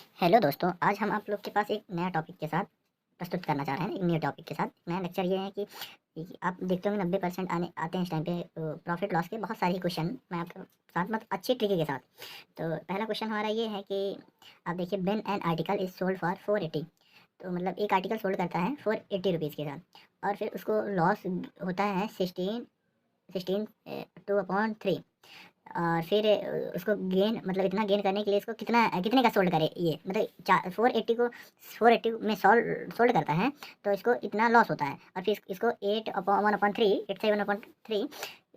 Hello दोस्तों, आज हम आप लोग के पास एक नया टॉपिक के साथ प्रस्तुत करना चाह रहे हैं। एक न्यू टॉपिक के साथ नया लेक्चर ये है कि आप देखते होंगे 90% आने आते हैं इस टाइम पे प्रॉफिट लॉस के बहुत सारे क्वेश्चन मैं आपके साथ मतलब अच्छी ट्रिकी के साथ। तो पहला क्वेश्चन हमारा ये है कि आप देखिए, when an article is sold for 480। तो मतलब एक आर्टिकल सोल्ड करता है 480 रुपीज़ के साथ, और फिर उसको लॉस होता है 16 2/3। और फिर उसको गेन मतलब इतना गेन करने के लिए इसको कितने का सोल्ड करे, ये मतलब 480 में सोल्ड करता है, तो इसको इतना लॉस होता है। और फिर इसको 8/1/3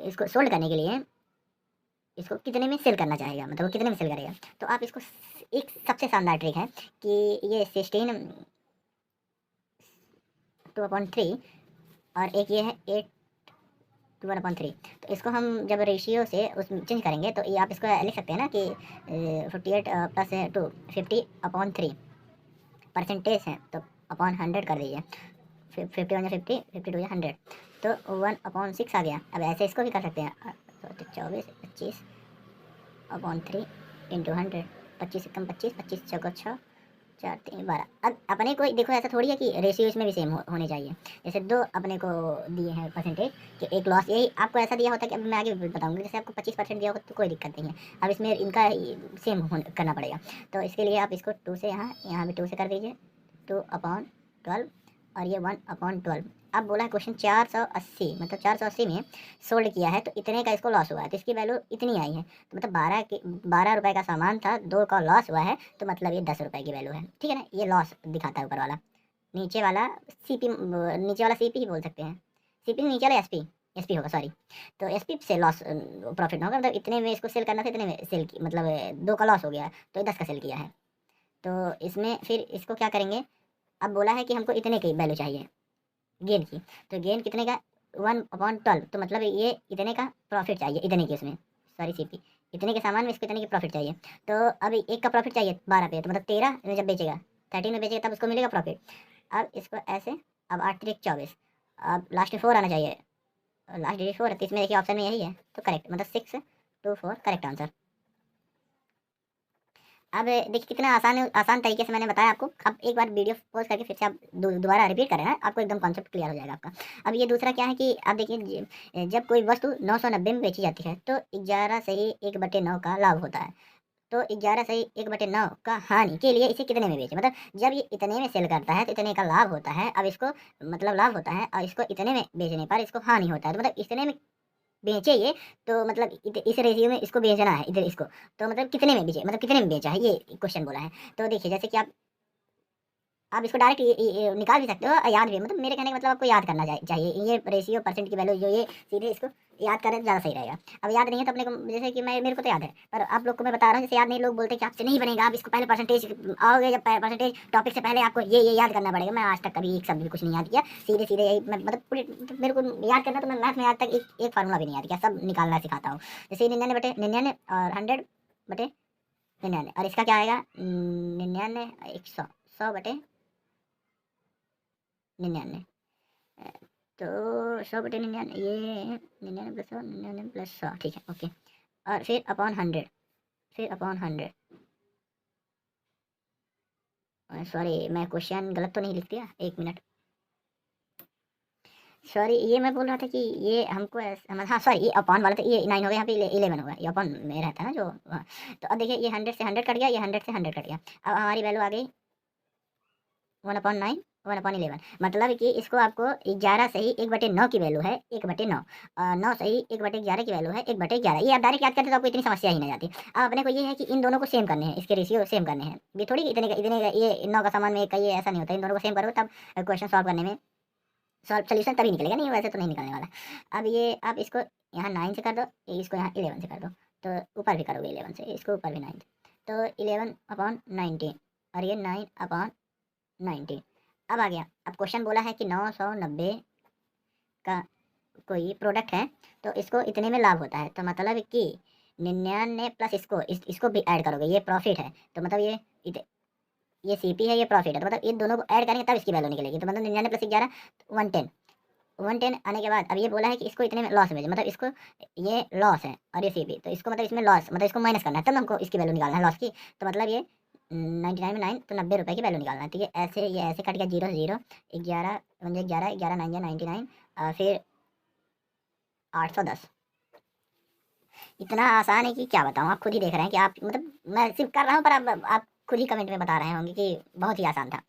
इसको सोल्ड करने के लिए इसको कितने में सेल करना चाहेगा, मतलब वो कितने में सेल करेगा। तो आप इसको एक सबसे शानदार ट्रिक है कि ये 16 2/3 और एक ये है 8 2/3। तो इसको हम जब रेशियो से उस चेंज करेंगे तो ये आप इसको लिख सकते हैं ना कि 48 प्लस 2 50/3 परसेंटेज है, तो अपॉन 100 कर दीजिए। 50 1 50, 52 100, तो 1/6 आ गया। अब ऐसे इसको भी कर सकते हैं। तो 24 25/3 इंटू 100। 25 कम 25, 25 चौको 6, 4 3 12। अब अपने को देखो, ऐसा थोड़ी है कि रेशियो इसमें भी सेम होने चाहिए। जैसे दो अपने को दिए हैं परसेंटेज कि एक लॉस, यही आपको ऐसा दिया होता है कि अब मैं आगे बताऊंगी। जैसे आपको 25% दिया होगा तो कोई दिक्कत नहीं है। अब इसमें इनका सेम करना पड़ेगा। तो इसके लिए आप इसको 2 से यहाँ भी 2 से कर दीजिए। 2/12 और ये 1/12। अब बोला है क्वेश्चन 480, मतलब 480 में सोल्ड किया है तो इतने का इसको लॉस हुआ है, तो इसकी वैल्यू इतनी आई है। तो मतलब 12 रुपए का सामान था, 2 का लॉस हुआ है, तो मतलब ये 10 रुपए की वैल्यू है। ठीक है ना, ये लॉस दिखाता है ऊपर वाला। नीचे वाला सीपी, नीचे वाला सीपी ही बोल सकते हैं। सीपी नीचे वाला एसपी, एसपी होगा सॉरी। तो एसपी से लॉस प्रॉफिट होगा, मतलब इतने में इसको सेल करना था, इतने में सेल की मतलब 2 का लॉस हो गया तो 10 का सेल किया है। तो इसमें फिर इसको क्या करेंगे, अब बोला है कि हमको इतने की वैल्यू चाहिए गेन की। तो गेन कितने का, 1/12। तो मतलब ये इतने का प्रॉफिट चाहिए, इतने की इसमें सॉरी सीपी, इतने के सामान में इसको इतने की प्रॉफिट चाहिए। तो अब एक का प्रॉफिट चाहिए 12 पे, तो मतलब 13 में जब बेचेगा, 13 में बेचेगा तब उसको मिलेगा प्रॉफिट। अब इसको ऐसे, अब 8 3 24, अब लास्ट में 4 आना चाहिए। लास्ट डिजिट 4 है, तो इसमें देखिए ऑप्शन में यही है, तो करेक्ट मतलब 6 2 4 करेक्ट आंसर। अब देखिए कितना आसान आसान तरीके से मैंने बताया आपको। अब एक बार वीडियो पॉज करके फिर से आप दोबारा रिपीट करें ना, आपको एकदम कॉन्सेप्ट क्लियर हो जाएगा आपका। अब ये दूसरा क्या है कि आप देखिए, जब कोई वस्तु 990 में बेची जाती है तो 11 सही 1/9 का लाभ होता है। तो 11 सही 1/9 का हानि के लिए इसे कितने में बेचे, मतलब जब ये इतने में सेल करता है तो इतने का लाभ होता है। अब इसको मतलब लाभ होता है और इसको इतने में बेचने पर इसको हानि होता है, तो मतलब इतने में बेचे ये, तो मतलब इस रेशियो में इसको बेचना है इधर इसको, तो मतलब कितने में बेचे, मतलब कितने में बेचा है, ये क्वेश्चन बोला है। तो देखिए जैसे कि आप इसको डायरेक्ट ये निकाल भी सकते हो, याद भी, मतलब मेरे कहने का मतलब आपको याद करना चाहिए ये रेशियो परसेंट की वैल्यू जो ये सीधे इसको याद करें तो ज़्यादा सही रहेगा। अब याद नहीं है तो अपने को, जैसे कि मैं मेरे को तो याद है पर आप लोग को मैं बता रहा हूँ, जैसे याद नहीं, लोग बोलते हैं कि आपसे नहीं बनेगा, आप इसको पहले परसेंटेज आओगे, जब परसेंटेज टॉपिक से पहले आपको ये याद करना पड़ेगा। मैं आज तक कभी एक शब्द भी कुछ नहीं याद किया, सीधे सीधे यही मतलब पूरे मतलब मेरे को याद करना, तो मैं मैथ में आज तक एक फार्मूला भी नहीं याद किया, सब निकालना सिखाता हूँ। जैसे 99/99 और 100/99, और इसका क्या आएगा 99 100 100/99। तो 100/99, ये 99 + 100 ठीक है ओके। और फिर अपॉन 100, फिर अपॉन 100। सॉरी मैं क्वेश्चन गलत तो नहीं लिख दिया, एक मिनट। सॉरी ये मैं बोल रहा था कि ये हमको हाँ सॉरी, ये अपॉन वाला था, ये 9 हो गया, यहाँ पे 11 होगा, ये अपॉन में रहता है ना जो हाँ। तो अब देखिए ये 100 से 100 कट गया, ये 100 से 100 कट गया। अब हमारी वैल्यू आ गई 1/9 1/11, मतलब कि इसको आपको 11 सही 1/9 की वैल्यू है 1/9, 9 सही 1/11 की वैल्यू है 1/11। ये आप डायरेक्ट याद करते तो आपको इतनी समस्या ही नहीं जाती। अब अपने को ये है कि इन दोनों को सेम करने हैं, इसके रेशियो सेम करने हैं। ये थोड़ी कि इतने का ये 9 का सामान में एक का ये, ऐसा नहीं होता। इन दोनों को सेम करो तब क्वेश्चन सॉल्व करने में सॉल्व सोल्यूशन तभी निकलेगा, नहीं वैसे तो नहीं निकलने वाला। अब ये आप इसको यहाँ 9 से कर दो, इसको यहाँ 11 से कर दो, तो ऊपर भी करोगे 11 से, इसको ऊपर भी 9 से, तो 11/19 और ये 9/19। अब आ गया, अब क्वेश्चन बोला है कि 990 का कोई प्रोडक्ट है तो इसको इतने में लाभ होता है, तो मतलब कि 99 प्लस इसको भी ऐड करोगे, ये प्रॉफिट है। तो मतलब ये सीपी है, ये प्रॉफिट है, तो मतलब ये दोनों को ऐड करेंगे तब इसकी वैल्यू निकलेगी। तो मतलब 99 + 11 110, 110 आने के बाद अब ये बोला है कि इसको इतने में लॉस में मतलब इसको ये लॉस है और ये सीपी, तो इसको मतलब इसमें लॉस मतलब इसको माइनस करना है, तब हमको इसकी वैल्यू निकालना है लॉस की। तो मतलब ये 99 में 9 तो 90 रुपये की वैल्यू निकालना है। तो ये ऐसे कट गया, 0 से 0, 11 11 11 11 9 99, फिर 810। इतना आसान है कि क्या बताऊँ, आप खुद ही देख रहे हैं कि आप मतलब मैं सिर्फ कर रहा हूँ, पर आप खुद ही कमेंट में बता रहे होंगे कि बहुत ही आसान था।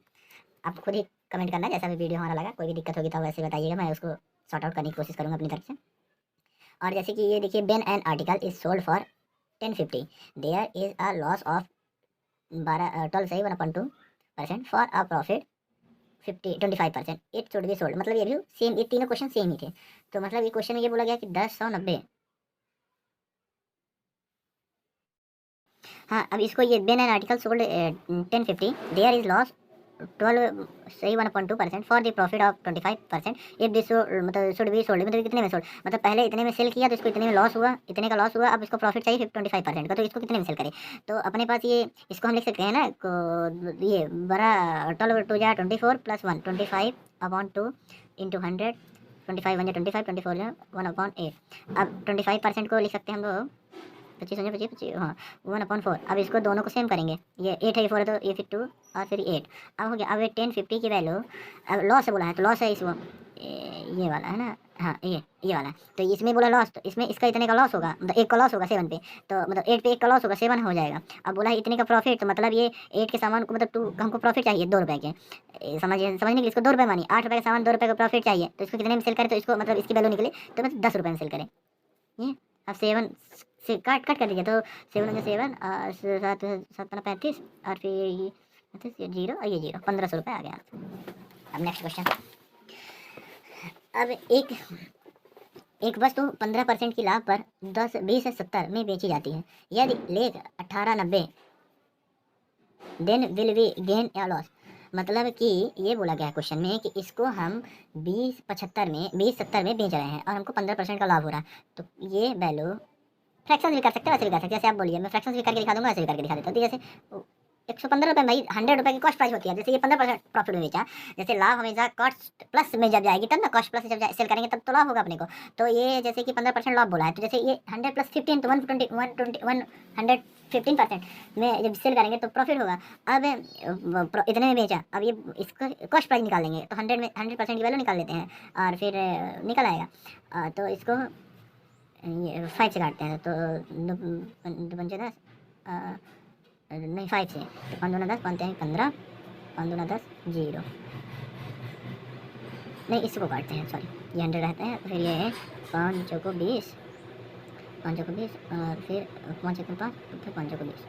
आप खुद ही कमेंट करना जैसा भी वीडियो हमारा लगा। कोई भी दिक्कत होगी तो वैसे बताइएगा, मैं उसको सॉर्ट आउट करने की कोशिश करूँगा अपनी तरफ से। और जैसे कि ये देखिए, when an article is sold for 1050, there is a loss of 12 for a profit 25%, it should be sold. मतलब ये भी सेम, ये तीनों क्वेश्चन सेम ही थे। तो मतलब ये क्वेश्चन में ये बोला गया कि 1090। हाँ, अब इसको ये when an article sold 1050, there is loss 12 सही 1.2% for the profit of 25%, if this मतलब शुड बी सोल्ड। मतलब कितने में सोल्ड, मतलब पहले इतने में सेल किया तो इसको इतने में लॉस हुआ, इतने का लॉस हुआ, अब इसको प्रॉफिट चाहिए 25% का, तो इसको कितने में सेल करें। तो अपने पास ये, इसको हम लिख सकते हैं ना ये बड़ा 12 टू जा 24 प्लस 1 25 अपॉन 2 इंटू 100, 25 1 25 24 1/8। अब 25% को लिख सकते हैं हम लोग 25 25 25, हाँ 1/4। अब इसको दोनों को सेम करेंगे, ये 8 है, ये 4 है, तो ये फिर 2 और फिर 8। अब हो गया। अब ये 1050 की वैल्यू, अब लॉस है बोला है तो लॉस है इसको, ये वाला है ना, हाँ ये वाला। तो इसमें बोला लॉस, तो इसमें इसका इतने का लॉस होगा, मतलब 1 का लॉस होगा 7 पे, तो मतलब 8 पे 1 का लॉस होगा, 7 हो जाएगा। अब बोला है इतने का प्रॉफिट, तो मतलब ये 8 के सामान को मतलब 2 हमको प्रॉफिट चाहिए 2 रुपये के। समझने के लिए इसको 2 रुपये मानिए, 8 रुपये का सामान 2 रुपये का प्रॉफिट चाहिए, तो इसको कितने में सेल करें, तो इसको मतलब इसकी वैल्यू निकले तो मतलब 10 रुपये में सेल करें। ये अब 7 से कट कट कर दीजिए, तो 7 में 7 और 7 7 35, और फिर ये 35, ये 0 और ये 0, 1500 रुपये आ गया। अब नेक्स्ट क्वेश्चन। अब एक वस्तु 15% की लाभ पर 10 20 से 70 में बेची जाती है, यदि लेख 1890, देन विल वी गेन या लॉस। मतलब कि ये बोला गया है क्वेश्चन में कि इसको हम 20 70 में बेच रहे हैं और हमको 15% का लाभ हो रहा है, तो ये वैल्यू फ्रैक्शन भी कर सकते हैं, वैसे भी कर सकते हैं। जैसे आप बोलिए, मैं फ्रैक्शन भी करके दिखा दूंगा, ऐसे भी करके दिखा देता हूँ। तो जैसे 115 रुपये भाई, 100 रुपये की कॉस्ट प्राइस होती है, जैसे ये 15% प्रॉफिट में बेचा। जैसे लाभ हमेशा कॉस्ट प्लस में जब जाएगी तब ना, कॉस्ट प्लस जब सेल करेंगे तब तो लाभ होगा अपने को। तो ये जैसे कि 15% लाभ बोला है, तो जैसे ये 100 प्लस 15 तो 115% में जब सेल करेंगे तो प्रॉफिट होगा। अब इतने में बेचा, अब ये इसका कॉस्ट प्राइस निकालेंगे तो 100% की वैल्यू निकाल लेते हैं, और फिर निकल आएगा। तो इसको ये 5 से काटते हैं, तो 2 पंचे 10, नहीं 5 से, तो 5 दूना 10, 5 3 15, 5 दूना 10 0, नहीं इसको काटते हैं, सॉरी ये 100 रहते हैं, तो फिर ये है 5 चौको 20, 5 चौको 20, और फिर 5 1 5, फिर 5 चौको 20,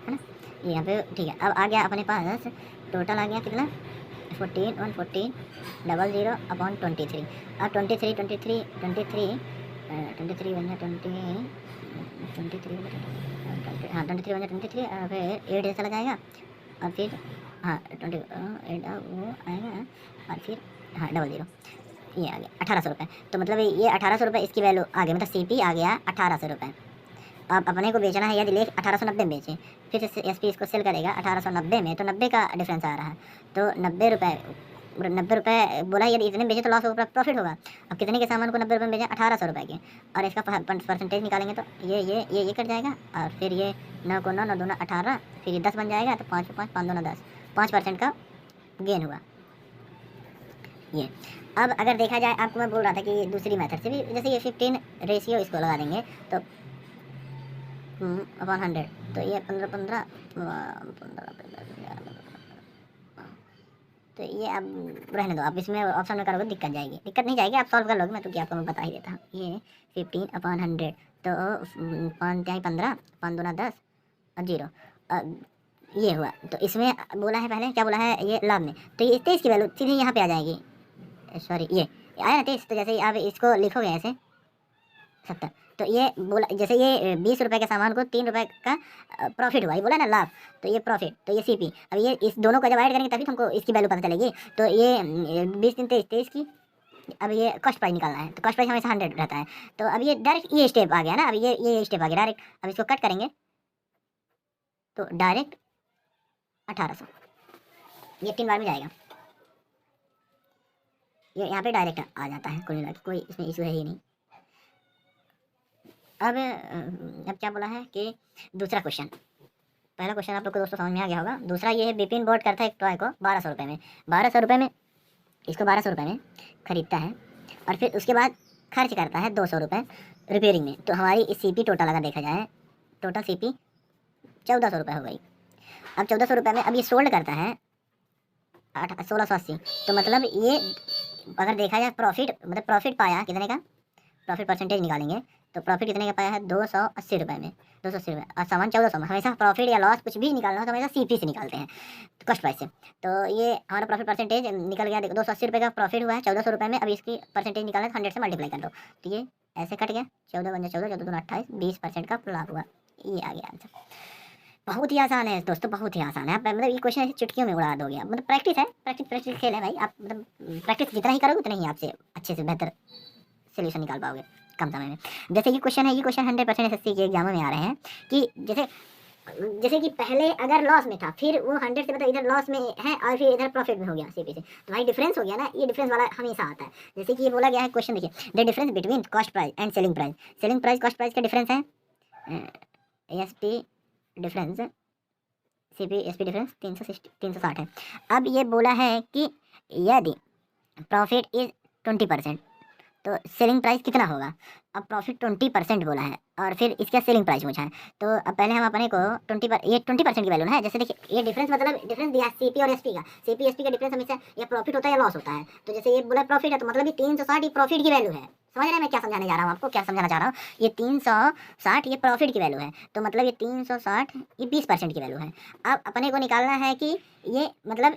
है ना। ये यहाँ पे ठीक है। अब आ गया अपने पास टोटल आ गया कितना, 14 114 00 अपॉन 23। अब 23 23 23 23 बन गया 23 हाँ 23 बन गया 23, और फिर 8 ऐसा लगाएगा, और फिर हाँ 28 वो आएगा, और फिर हाँ 00, ये आ गया 1800 रुपये। तो मतलब ये 1800 रुपये इसकी वैल्यू आ गई, मतलब CP आ गया 1800 रुपये। अब अपने को बेचना है, यदि लेख 1890 में बेचे, फिर SP इसको सेल करेगा 1890 में, तो 90 का डिफरेंस आ रहा है, तो 90 रुपये बोला, यदि इतने बेचे तो लॉस होगा प्रॉफिट होगा। अब कितने के सामान को 90 रुपये में बेचा, 1800 रुपये के, और इसका परसेंटेज निकालेंगे तो ये कट जाएगा, और फिर ये 9 को 9 9 दूना 18, फिर ये 10 बन जाएगा, तो 5 5 5 दूना 10, 5% का गेन हुआ ये। अब अगर देखा जाए, आपको मैं बोल रहा था कि दूसरी मेथड से भी, जैसे ये 15 रेशियो इसको लगा देंगे तो अपॉन 100, तो ये 15 15 तो ये अब रहने दो, आप इसमें ऑप्शन में करोगे दिक्कत जाएगी, दिक्कत नहीं जाएगी, आप सॉल्व कर लोगे, मैं तो क्या आपको मैं बता ही देता हूँ। ये 15/100, तो 5 3 15, 5 दूना 10 और 0, ये हुआ। तो इसमें बोला है पहले क्या बोला है, ये लाभ में, तो ये 23 की वैल्यू सीधे यहाँ पे आ जाएगी, सॉरी ये आया ना 23, तो जैसे आप इसको लिखोगे ऐसे 70, तो ये बोला जैसे ये 20 रुपये के सामान को 3 रुपये का प्रॉफिट हुआ, ये बोला ना लाभ, तो ये प्रॉफिट, तो ये CP। अब ये इस दोनों को जब ऐड करेंगे तभी तुमको इसकी वैल्यू पता चलेगी। तो ये 20 3 23 23 की, अब ये कॉस्ट प्राइस निकालना है, तो कॉस्ट प्राइस हमेशा 100 रहता है। तो अब ये डायरेक्ट ये स्टेप आ गया ना, अब ये स्टेप आ गया डायरेक्ट। अब इसको कट करेंगे तो डायरेक्ट 1800, ये 3 बार में जाएगा, ये यहाँ पे डायरेक्ट आ जाता है, कुल मिला के कोई इसमें इशू है ही नहीं। अब क्या बोला है कि दूसरा क्वेश्चन, पहला क्वेश्चन आप लोग को दोस्तों समझ में आ गया होगा। दूसरा ये है, बिपिन बोट करता है एक टॉय को 1200 रुपये में। 1200 रुपये में, इसको 1200 रुपये में खरीदता है और फिर उसके बाद खर्च करता है 200 रुपये रिपेयरिंग में। तो हमारी इस CP टोटल अगर देखा जाए, टोटल CP 1400 रुपये हो गई। अब 1400 रुपये में अब ये सोल्ड करता है 1680। तो मतलब ये अगर देखा जाए प्रॉफिट, मतलब प्रॉफिट पाया कितने का, प्रॉफिट परसेंटेज निकालेंगे तो प्रॉफिट कितने का पाया है, 280 रुपये में, 280 रुपये और सामान 1400 में। हमेशा प्रॉफिट या लॉस कुछ भी निकालना हो तो हमेशा CP से निकालते हैं, कॉस्ट प्राइस से। तो ये हमारा प्रॉफिट परसेंटेज निकल गया, देखो 280 रुपये का प्रॉफिट हुआ है 1400 रुपये में। अब इसकी परसेंटेज निकालना है, 100 से मल्टीप्लाई कर दो तो ये ऐसे कट गया, 14 बन 14, 14 दूना 28, 20% का लाभ हुआ। ये आ गया आंसर। बहुत ही आसान है दोस्तों, बहुत ही आसान है। आप मतलब ये क्वेश्चन ऐसे चुटकियों में उड़ा दोगे। मतलब प्रैक्टिस है, प्रैक्टिस खेल है भाई। आप मतलब प्रैक्टिस जितना ही करोगे उतना ही आपसे अच्छे से बेहतर सोल्यूशन निकाल पाओगे कम समय में। जैसे ये क्वेश्चन है, ये क्वेश्चन 100% SSC के एग्जामों में आ रहे हैं कि जैसे कि पहले अगर लॉस में था, फिर वो 100 से मतलब इधर लॉस में है और फिर इधर प्रॉफिट में हो गया CP से, तो भाई डिफरेंस हो गया ना। ये डिफरेंस वाला हमेशा आता है। जैसे कि ये बोला गया है क्वेश्चन, देखिए, the difference between cost price and selling price. Selling price cost price का डिफरेंस है SP difference, CP SP difference 360 है। अब ये बोला है कि यदि प्रॉफिट इज 20% तो सेलिंग प्राइस कितना होगा। अब प्रॉफिट 20% बोला है और फिर इसका सेलिंग प्राइस पूछा है। तो अब पहले हम अपने को ये 20% की वैल्यू ना है। जैसे देखिए ये डिफरेंस, मतलब डिफरेंस दिया CP और SP का। CP SP का डिफरेंस हमेशा या प्रॉफिट होता है या लॉस होता है। तो जैसे ये बोला प्रॉफिट है तो मतलब ये 360 ये प्रॉफिट की वैल्यू है। समझ रहे हैं मैं क्या समझाने जा रहा हूँ, आपको क्या समझाना चाह रहा हूँ। ये 360 ये प्रॉफिट की वैल्यू है, तो मतलब ये 360 ये 20% की वैल्यू है। अब अपने को निकालना है कि ये मतलब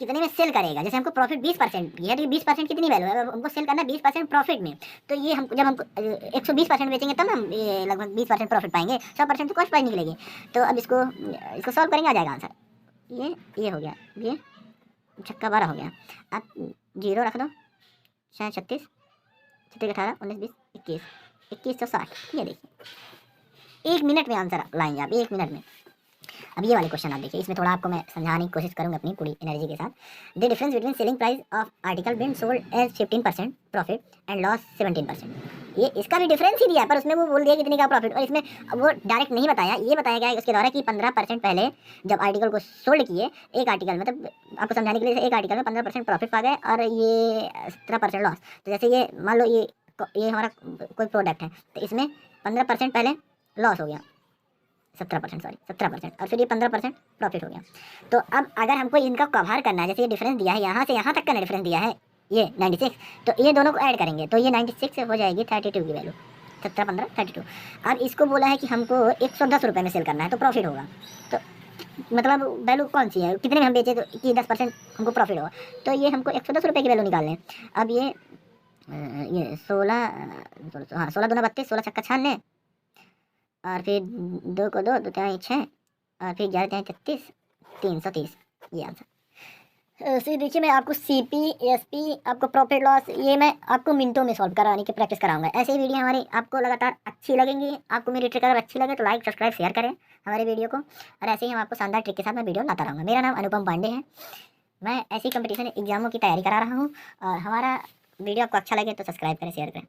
कितने में सेल करेगा। जैसे हमको प्रॉफिट 20% की है तो 20% कितनी वैल्यू है, हमको सेल करना है 20% प्रॉफिट में। तो ये हम जब हमको 120% बेचेंगे तब हम ये लगभग 20% प्रॉफिट पाएंगे, 100% तो कॉस्ट प्राइस निकलेगी। तो अब इसको सॉल्व करेंगे, आ जाएगा आंसर। ये हो गया, ये छक्का 12 हो गया। अब 0 रख दो, 36 36 18 19 20 21 21 तो 60। ये देखिए 1 मिनट में आंसर लाएंगे आप, 1 मिनट में। अब ये वाले क्वेश्चन आप देखिए, इसमें थोड़ा आपको मैं समझाने की कोशिश करूंगा अपनी पूरी एनर्जी के साथ। The difference between selling price of article being sold as 15% profit and loss 17%। ये इसका भी डिफरेंस ही दिया है, पर उसमें वो बोल दिया कितने का प्रॉफिट, और इसमें वो डायरेक्ट नहीं बताया। ये बताया गया है उसके द्वारा कि 15% पहले जब आर्टिकल को सोल्ड किए, एक आर्टिकल मतलब आपको समझाने के लिए, एक आर्टिकल में 15% प्रॉफिट पा गए और ये 17% लॉस। तो जैसे ये मान लो ये हमारा कोई प्रोडक्ट है तो इसमें 15% पहले लॉस हो गया, 17% और फिर ये 15% प्रॉफिट हो गया। तो अब अगर हमको इनका कवर करना है, जैसे ये डिफरेंस दिया है, यहाँ से यहाँ तक का डिफरेंस दिया है ये 96, तो ये दोनों को ऐड करेंगे तो ये 96 से हो जाएगी 32 की वैल्यू, 17 15 32। अब इसको बोला है कि हमको 110 रुपये में सेल करना है तो प्रॉफिट होगा। तो मतलब वैल्यू कौन सी है, कितने में हम बेचे तो कि 10% हमको प्रॉफिट होगा। तो ये हमको 110 रुपये की वैल्यू निकालने। अब ये 16 हाँ 16 दूना 32, 16 छक्का 96 और फिर 2 को 2 2 3 6 और फिर 11 3 33 330। ये आंसर। सी देखिए मैं आपको CP SP आपको प्रॉफिट लॉस ये मैं आपको मिनटों में सॉल्व कराने की प्रैक्टिस कराऊंगा। ऐसे ही वीडियो हमारी आपको लगातार अच्छी लगेंगी। आपको मेरी ट्रिक अगर अच्छी लगे तो लाइक सब्सक्राइब शेयर करें हमारे वीडियो को, और ऐसे ही हम आपको शानदार ट्रिक के साथ मैं वीडियो लाता रहूँगा। मेरा नाम अनुपम पांडे है, मैं ऐसी कंपटीशन एग्जामों की तैयारी करा रहा हूँ। और हमारा वीडियो आपको अच्छा लगे तो सब्सक्राइब करें, शेयर करें।